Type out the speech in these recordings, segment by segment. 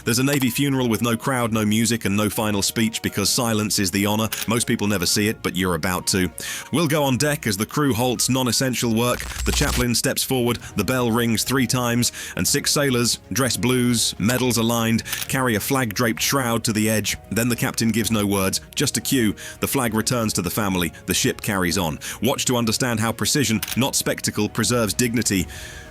There's a Navy funeral with no crowd, no music, and no final speech because silence is the honor. Most people never see it, but you're about to. We'll go on deck as the crew halts non-essential work. The chaplain steps forward, the bell rings 3 times, and 6 sailors, dress blues, medals aligned, carry a flag-draped shroud to the edge. Then the captain gives no words, just a cue. The flag returns to the family. The ship carries on. Watch to understand how precision, not spectacle, preserves dignity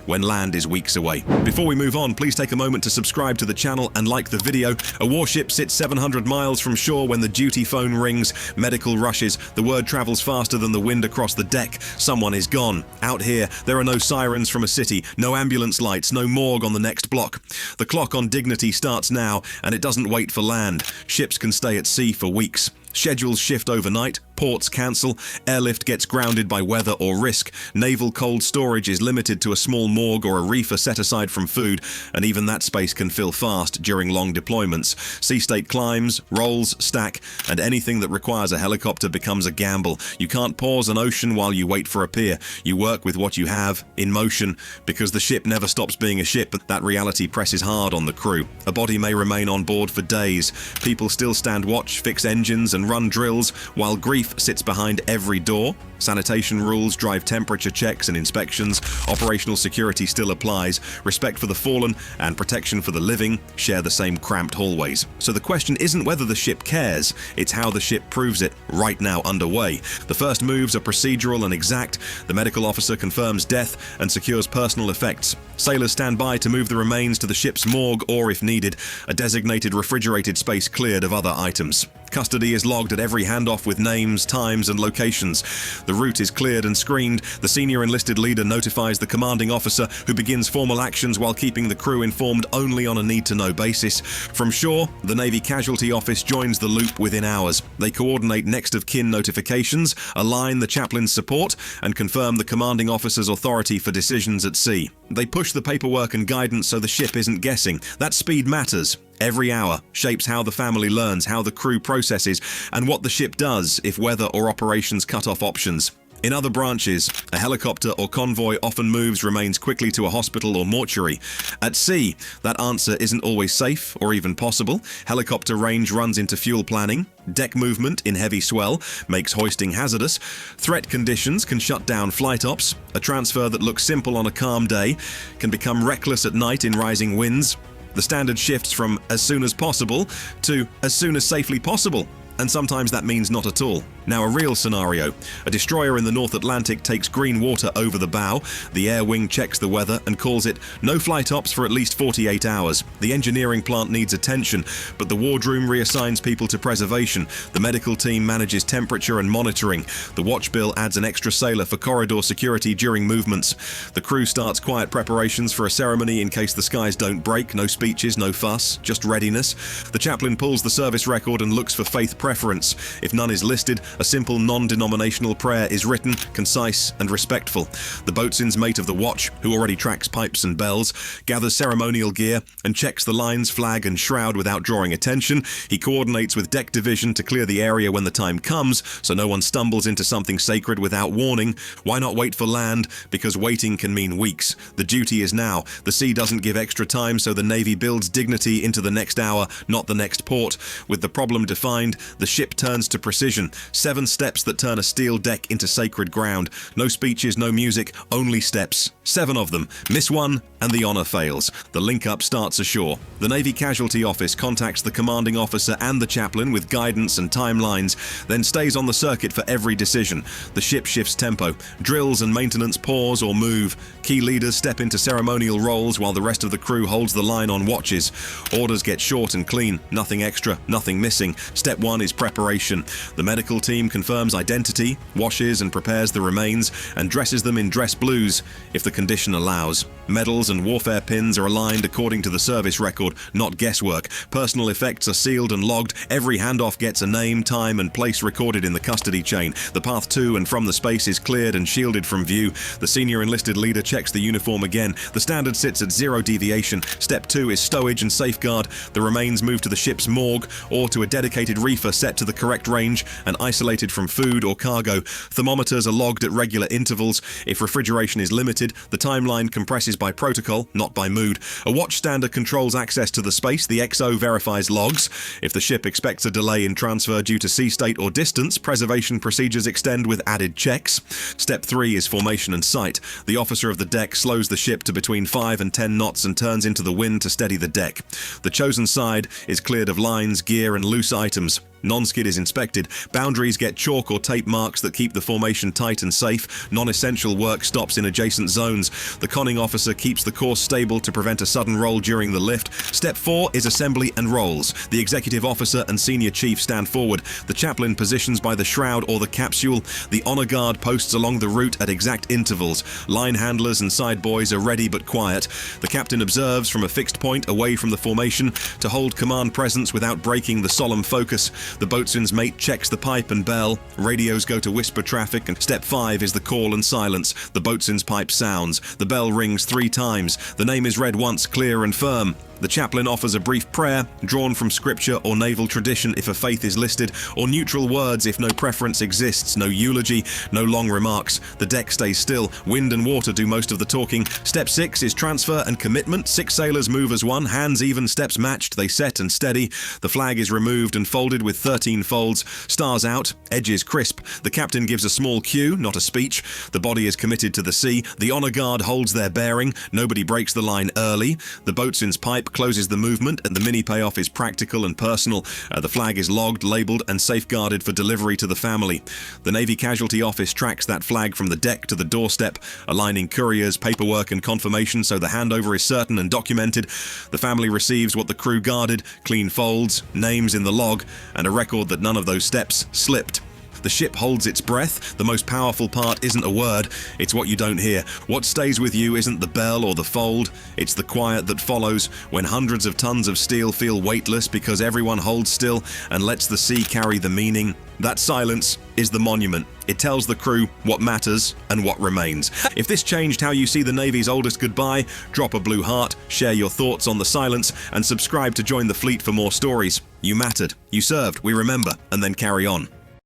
when land is weeks away. Before we move on, please take a moment to subscribe to the channel and like the video. A warship sits 700 miles from shore when the duty phone rings. Medical rushes. The word travels faster than the wind across the deck. Someone is gone. Out here, there are no sirens from a city, no ambulance lights, no morgue on the next block. The clock on dignity starts now, and it doesn't wait for land. Ships can stay at sea for weeks. Schedules shift overnight, ports cancel, airlift gets grounded by weather or risk, naval cold storage is limited to a small morgue or a reefer set aside from food, and even that space can fill fast during long deployments. Sea state climbs, rolls, stack, and anything that requires a helicopter becomes a gamble. You can't pause an ocean while you wait for a pier. You work with what you have, in motion, because the ship never stops being a ship. That reality presses hard on the crew. A body may remain on board for days. People still stand watch, fix engines, and run drills, while grief sits behind every door. Sanitation rules drive temperature checks and inspections. Operational security still applies. Respect for the fallen and protection for the living share the same cramped hallways. So the question isn't whether the ship cares, it's how the ship proves it right now underway. The first moves are procedural and exact. The medical officer confirms death and secures personal effects. Sailors stand by to move the remains to the ship's morgue or, if needed, a designated refrigerated space cleared of other items. Custody is logged at every handoff with names, times, and locations. The route is cleared and screened. The senior enlisted leader notifies the commanding officer, who begins formal actions while keeping the crew informed only on a need-to-know basis. From shore, the Navy Casualty Office joins the loop within hours. They coordinate next-of-kin notifications, align the chaplain's support, and confirm the commanding officer's authority for decisions at sea. They push the paperwork and guidance so the ship isn't guessing. That speed matters. Every hour shapes how the family learns, how the crew processes, and what the ship does if weather or operations cut off options. In other branches, a helicopter or convoy often moves remains quickly to a hospital or mortuary. At sea, that answer isn't always safe or even possible. Helicopter range runs into fuel planning. Deck movement in heavy swell makes hoisting hazardous. Threat conditions can shut down flight ops. A transfer that looks simple on a calm day can become reckless at night in rising winds. The standard shifts from as soon as possible to as soon as safely possible. And sometimes that means not at all. Now a real scenario. A destroyer in the North Atlantic takes green water over the bow. The air wing checks the weather and calls it no flight ops for at least 48 hours. The engineering plant needs attention, but the wardroom reassigns people to preservation. The medical team manages temperature and monitoring. The watch bill adds an extra sailor for corridor security during movements. The crew starts quiet preparations for a ceremony in case the skies don't break. No speeches, no fuss, just readiness. The chaplain pulls the service record and looks for faith preference. If none is listed, a simple non-denominational prayer is written, concise and respectful. The boatswain's mate of the watch, who already tracks pipes and bells, gathers ceremonial gear and checks the lines, flag and shroud without drawing attention. He coordinates with deck division to clear the area when the time comes, so no one stumbles into something sacred without warning. Why not wait for land? Because waiting can mean weeks. The duty is now. The sea doesn't give extra time, so the Navy builds dignity into the next hour, not the next port. With the problem defined, the ship turns to precision. 7 steps that turn a steel deck into sacred ground. No speeches, no music, only steps. 7 of them. Miss one, and the honor fails. The link-up starts ashore. The Navy Casualty Office contacts the commanding officer and the chaplain with guidance and timelines, then stays on the circuit for every decision. The ship shifts tempo. Drills and maintenance pause or move. Key leaders step into ceremonial roles while the rest of the crew holds the line on watches. Orders get short and clean. Nothing extra, nothing missing. Step 1 is preparation. The medical team confirms identity, washes and prepares the remains, and dresses them in dress blues if the condition allows. Medals and warfare pins are aligned according to the service record, not guesswork. Personal effects are sealed and logged. Every handoff gets a name, time, and place recorded in the custody chain. The path to and from the space is cleared and shielded from view. The senior enlisted leader checks the uniform again. The standard sits at 0 deviation. Step 2 is stowage and safeguard. The remains move to the ship's morgue or to a dedicated reefer set to the correct range and isolated isolated from food or cargo. Thermometers are logged at regular intervals. If refrigeration is limited, the timeline compresses by protocol, not by mood. A watchstander controls access to the space. The XO verifies logs. If the ship expects a delay in transfer due to sea state or distance, preservation procedures extend with added checks. Step 3 is formation and sight. The officer of the deck slows the ship to between 5 and 10 knots and turns into the wind to steady the deck. The chosen side is cleared of lines, gear, and loose items. Non-skid is inspected. Boundaries get chalk or tape marks that keep the formation tight and safe. Non-essential work stops in adjacent zones. The conning officer keeps the course stable to prevent a sudden roll during the lift. Step 4 is assembly and rolls. The executive officer and senior chief stand forward. The chaplain positions by the shroud or the capsule. The honor guard posts along the route at exact intervals. Line handlers and side boys are ready but quiet. The captain observes from a fixed point away from the formation to hold command presence without breaking the solemn focus. The boatswain's mate checks the pipe and bell. Radios go to whisper traffic, and step 5 is the call and silence. The boatswain's pipe sounds. The bell rings 3 times. The name is read once, clear and firm. The chaplain offers a brief prayer, drawn from scripture or naval tradition if a faith is listed, or neutral words if no preference exists, no eulogy, no long remarks. The deck stays still. Wind and water do most of the talking. Step 6 is transfer and commitment. 6 sailors move as one, hands even, steps matched, they set and steady. The flag is removed and folded with 13 folds, stars out, edges crisp. The captain gives a small cue, not a speech. The body is committed to the sea. The honor guard holds their bearing. Nobody breaks the line early. The boatswain's pipe closes the movement, and the mini payoff is practical and personal. The flag is logged, labeled, and safeguarded for delivery to the family. The Navy Casualty Office tracks that flag from the deck to the doorstep, aligning couriers, paperwork, and confirmation so the handover is certain and documented. The family receives what the crew guarded, clean folds, names in the log, and a record that none of those steps slipped. The ship holds its breath. The most powerful part isn't a word, it's what you don't hear. What stays with you isn't the bell or the fold, it's the quiet that follows when hundreds of tons of steel feel weightless because everyone holds still and lets the sea carry the meaning. That silence is the monument. It tells the crew what matters and what remains. If this changed how you see the Navy's oldest goodbye, drop a blue heart, share your thoughts on the silence, and subscribe to join the fleet for more stories. You mattered, you served, we remember, and then carry on.